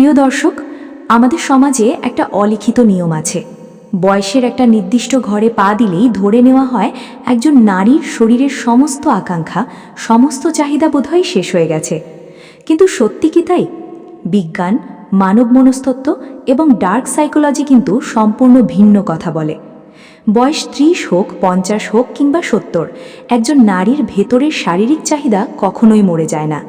প্রিয় দর্শক, আমাদের সমাজে একটা অলিখিত নিয়ম আছে। বয়সের একটা নির্দিষ্ট ঘরে পা দিলেই ধরে নেওয়া হয় একজন নারীর শরীরের সমস্ত আকাঙ্ক্ষা, সমস্ত চাহিদা বোধহয় শেষ হয়ে গেছে। কিন্তু সত্যি কি তাই? বিজ্ঞান, মানব মনস্তত্ত্ব এবং ডার্ক সাইকোলজি কিন্তু সম্পূর্ণ ভিন্ন কথা বলে। বয়স 30 হোক, 50 হোক কিংবা 70, একজন নারীর ভেতরের শারীরিক চাহিদা কখনোই মরে যায় না।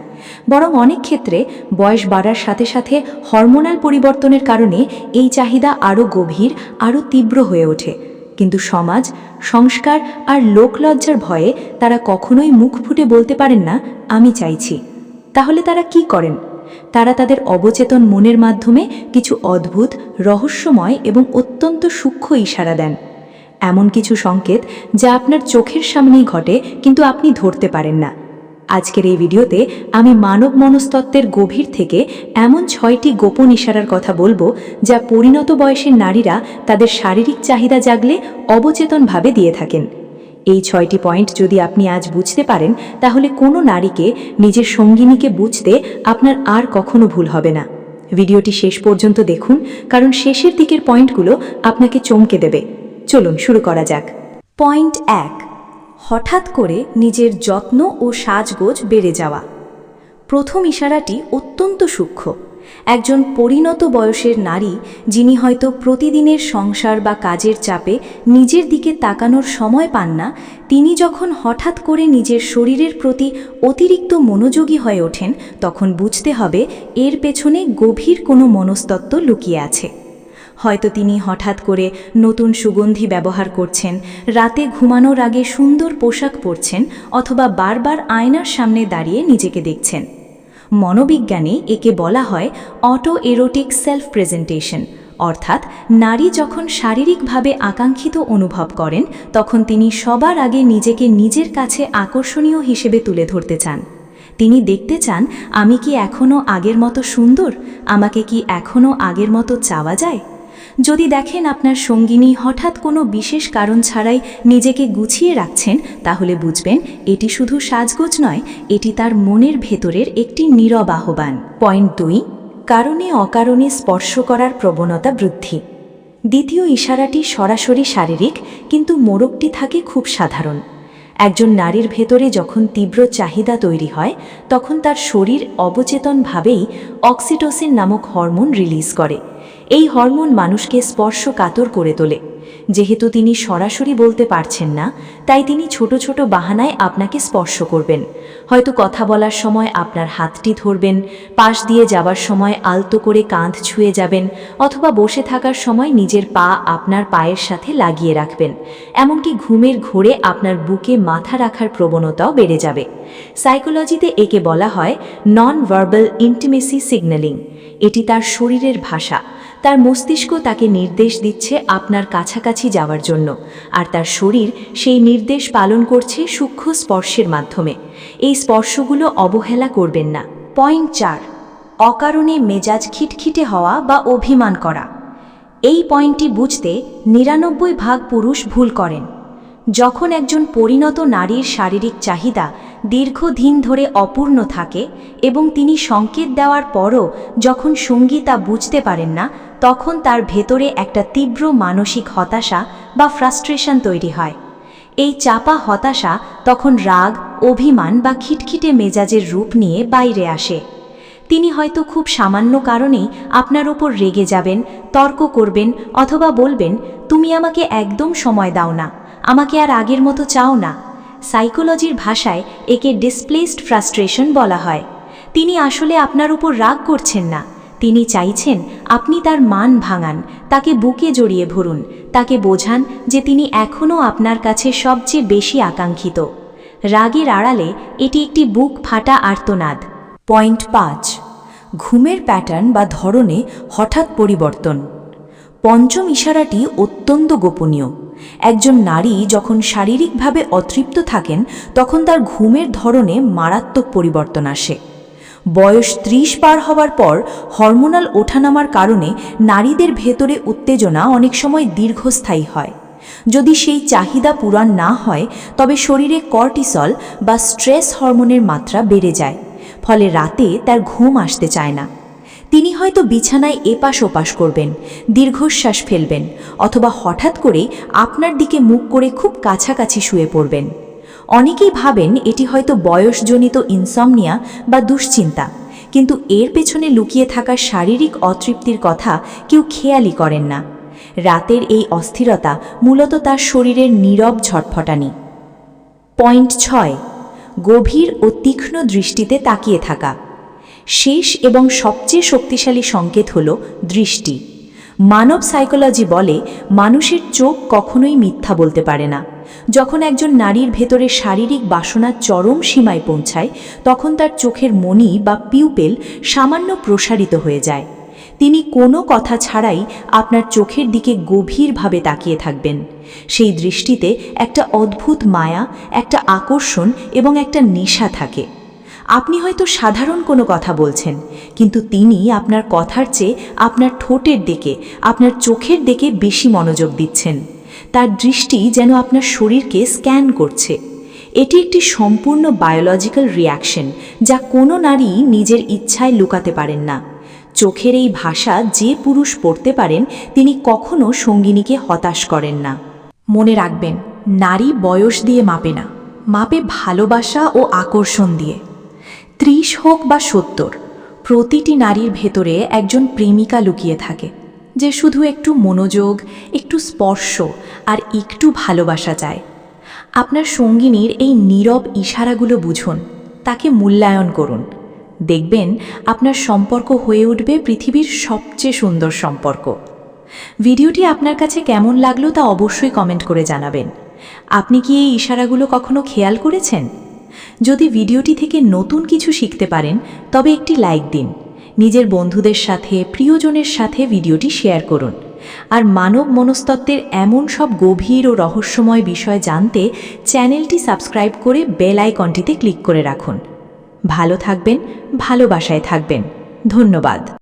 বরং অনেক ক্ষেত্রে বয়স বাড়ার সাথে সাথে হরমোনাল পরিবর্তনের কারণে এই চাহিদা আরও গভীর, আরও তীব্র হয়ে ওঠে। কিন্তু সমাজ, সংস্কার আর লোকলজ্জার ভয়ে তারা কখনোই মুখ ফুটে বলতে পারেন না, আমি চাইছি। তাহলে তারা কি করেন? তারা তাদের অবচেতন মনের মাধ্যমে কিছু অদ্ভুত, রহস্যময় এবং অত্যন্ত সূক্ষ্ম ইশারা দেন। এমন কিছু সংকেত যা আপনার চোখের সামনেই ঘটে, কিন্তু আপনি ধরতে পারেন না। আজকের এই ভিডিওতে আমি মানব মনস্তত্ত্বের গভীর থেকে এমন 6টি গোপন ইশারার কথা বলবো, যা পরিণত বয়সের নারীরা তাদের শারীরিক চাহিদা জাগলে অবচেতনভাবে দিয়ে থাকেন। এই 6টি পয়েন্ট যদি আপনি আজ বুঝতে পারেন, তাহলে কোনো নারীকে, নিজের সঙ্গিনীকে বুঝতে আপনার আর কখনো ভুল হবে না। ভিডিওটি শেষ পর্যন্ত দেখুন, কারণ শেষের দিকের পয়েন্টগুলো আপনাকে চমকে দেবে। চলুন শুরু করা যাক। পয়েন্ট 1, হঠাৎ করে নিজের যত্ন ও সাজগোজ বেড়ে যাওয়া। প্রথম ইশারাটি অত্যন্ত সূক্ষ্ম। একজন পরিণত বয়সের নারী, যিনি হয়তো প্রতিদিনের সংসার বা কাজের চাপে নিজের দিকে তাকানোর সময় পান না, তিনি যখন হঠাৎ করে নিজের শরীরের প্রতি অতিরিক্ত মনোযোগী হয়ে ওঠেন, তখন বুঝতে হবে এর পেছনে গভীর কোনো মনস্তত্ত্ব লুকিয়ে আছে। হয়তো তিনি হঠাৎ করে নতুন সুগন্ধি ব্যবহার করছেন, রাতে ঘুমানোর আগে সুন্দর পোশাক পরছেন, অথবা বারবার আয়নার সামনে দাঁড়িয়ে নিজেকে দেখছেন। মনোবিজ্ঞানে একে বলা হয় অটো এরোটিক সেলফ প্রেজেন্টেশন, অর্থাৎ নারী যখন শারীরিকভাবে আকাঙ্ক্ষিত অনুভব করেন, তখন তিনি সবার আগে নিজেকে নিজের কাছে আকর্ষণীয় হিসেবে তুলে ধরতে চান। তিনি দেখতে চান, আমি কি এখনও আগের মতো সুন্দর? আমাকে কি এখনও আগের মতো চাওয়া যায়? যদি দেখেন আপনার সঙ্গিনী হঠাৎ কোনো বিশেষ কারণ ছাড়াই নিজেকে গুছিয়ে রাখছেন, তাহলে বুঝবেন এটি শুধু সাজগোজ নয়, এটি তার মনের ভেতরের একটি নীরব আহ্বান। পয়েন্ট 2, কারণে অকারণে স্পর্শ করার প্রবণতা বৃদ্ধি। দ্বিতীয় ইশারাটি সরাসরি শারীরিক, কিন্তু মোড়কটি থাকে খুব সাধারণ। একজন নারীর ভেতরে যখন তীব্র চাহিদা তৈরি হয়, তখন তার শরীর অবচেতনভাবেই অক্সিটোসিন নামক হরমোন রিলিজ করে। এই হরমোন মানুষকে স্পর্শকাতর করে তোলে। যেহেতু তিনি সরাসরি বলতে পারছেন না, তাই তিনি ছোট ছোট বাহানায় আপনাকে স্পর্শ করবেন। হয়তো কথা বলার সময় আপনার হাতটি ধরবেন, পাশ দিয়ে যাবার সময় আলতো করে কাঁধ ছুঁয়ে যাবেন, অথবা বসে থাকার সময় নিজের পা আপনার পায়ের সাথে লাগিয়ে রাখবেন। এমনকি ঘুমের ঘোরে আপনার বুকে মাথা রাখার প্রবণতাও বেড়ে যাবে। সাইকোলজিতে একে বলা হয় নন ভার্বাল ইন্টিমেসি সিগন্যালিং। এটি তার শরীরের ভাষা। তার মস্তিষ্ক তাকে নির্দেশ দিচ্ছে আপনার কাছাকাছি যাওয়ার জন্য, আর তার শরীর সেই নির্দেশ পালন করছে সূক্ষ্ম স্পর্শের মাধ্যমে। এই স্পর্শগুলো অবহেলা করবেন না। পয়েন্ট 4, অকারণে মেজাজ খিটখিটে হওয়া বা অভিমান করা। এই পয়েন্টটি বুঝতে 99% পুরুষ ভুল করেন। যখন একজন পরিণত নারীর শারীরিক চাহিদা দীর্ঘদিন ধরে অপূর্ণ থাকে এবং তিনি সংকেত দেওয়ার পরও যখন সঙ্গী তা বুঝতে পারেন না, তখন তার ভেতরে একটা তীব্র মানসিক হতাশা বা ফ্রাস্ট্রেশন তৈরি হয়। এই চাপা হতাশা তখন রাগ, অভিমান বা খিটখিটে মেজাজের রূপ নিয়ে বাইরে আসে। তিনি হয়তো খুব সামান্য কারণেই আপনার ওপর রেগে যাবেন, তর্ক করবেন, অথবা বলবেন, তুমি আমাকে একদম সময় দাও না, আমাকে আর আগের মতো চাও না। সাইকোলজির ভাষায় একে ডিসপ্লেসড ফ্রাস্ট্রেশন বলা হয়। তিনি আসলে আপনার উপর রাগ করছেন না, তিনি চাইছেন আপনি তার মান ভাঙান, তাকে বুকে জড়িয়ে ধরুন, তাকে বোঝান যে তিনি এখনও আপনার কাছে সবচেয়ে বেশি আকাঙ্ক্ষিত। রাগের আড়ালে এটি একটি বুক ফাটা আর্তনাদ। পয়েন্ট 5, ঘুমের প্যাটার্ন বা ধরনে হঠাৎ পরিবর্তন। পঞ্চম ইশারাটি অত্যন্ত গোপনীয়। একজন নারী যখন শারীরিকভাবে অতৃপ্ত থাকেন, তখন তার ঘুমের ধরনে মারাত্মক পরিবর্তন আসে। বয়স 30 পার হওয়ার পর হরমোনাল ওঠানামার কারণে নারীদের ভেতরে উত্তেজনা অনেক সময় দীর্ঘস্থায়ী হয়। যদি সেই চাহিদা পূরণ না হয়, তবে শরীরে কর্টিসল বা স্ট্রেস হরমোনের মাত্রা বেড়ে যায়, ফলে রাতে তার ঘুম আসতে চায় না। তিনি হয়তো বিছানায় এপাশ ওপাশ করবেন, দীর্ঘশ্বাস ফেলবেন, অথবা হঠাৎ করে আপনার দিকে মুখ করে খুব কাছাকাছি শুয়ে পড়বেন। অনেকেই ভাবেন এটি হয়তো বয়সজনিত ইনসমনিয়া বা দুশ্চিন্তা, কিন্তু এর পেছনে লুকিয়ে থাকা শারীরিক অতৃপ্তির কথা কেউ খেয়ালই করেন না। রাতের এই অস্থিরতা মূলত তার শরীরের নীরব ছটফটানি। পয়েন্ট 6, গভীর ও তীক্ষ্ণ দৃষ্টিতে তাকিয়ে থাকা। শেষ এবং সবচেয়ে শক্তিশালী সংকেত হল দৃষ্টি। মানব সাইকোলজি বলে মানুষের চোখ কখনোই মিথ্যা বলতে পারে না। যখন একজন নারীর ভেতরে শারীরিক বাসনা চরম সীমায় পৌঁছায়, তখন তার চোখের মণি বা পিউপেল সামান্য প্রসারিত হয়ে যায়। তিনি কোনো কথা ছাড়াই আপনার চোখের দিকে গভীরভাবে তাকিয়ে থাকবেন। সেই দৃষ্টিতে একটা অদ্ভুত মায়া, একটা আকর্ষণ এবং একটা নেশা থাকে। আপনি হয়তো সাধারণ কোনো কথা বলছেন, কিন্তু তিনি আপনার কথার চেয়ে আপনার ঠোঁটের দিকে, আপনার চোখের দিকে বেশি মনোযোগ দিচ্ছেন। তার দৃষ্টি যেন আপনার শরীরকে স্ক্যান করছে। এটি একটি সম্পূর্ণ বায়োলজিক্যাল রিয়াকশন, যা কোনো নারী নিজের ইচ্ছায় লুকাতে পারেন না। চোখের এই ভাষা যে পুরুষ পড়তে পারেন, তিনি কখনো সঙ্গিনীকে হতাশ করেন না। মনে রাখবেন, নারী বয়স দিয়ে মাপে না, মাপে ভালোবাসা ও আকর্ষণ দিয়ে। 30 হোক বা 70, প্রতিটি নারীর ভেতরে একজন প্রেমিকা লুকিয়ে থাকে, যে শুধু একটু মনোযোগ, একটু স্পর্শ আর একটু ভালোবাসা চায়। আপনার সঙ্গিনীর এই নীরব ইশারাগুলো বুঝুন, তাকে মূল্যায়ন করুন। দেখবেন আপনার সম্পর্ক হয়ে উঠবে পৃথিবীর সবচেয়ে সুন্দর সম্পর্ক। ভিডিওটি আপনার কাছে কেমন লাগলো তা অবশ্যই কমেন্ট করে জানাবেন। আপনি কি এই ইশারাগুলো কখনো খেয়াল করেছেন? যদি ভিডিওটি থেকে নতুন কিছু শিখতে পারেন, তবে একটি লাইক দিন। নিজের বন্ধুদের সাথে, প্রিয়জনের সাথে ভিডিওটি শেয়ার করুন। আর মানব মনস্তত্ত্বের এমন সব গভীর ও রহস্যময় বিষয় জানতে চ্যানেলটি সাবস্ক্রাইব করে বেল আইকনটিতে ক্লিক করে রাখুন। ভালো থাকবেন, ভালোবাসায় থাকবেন। ধন্যবাদ।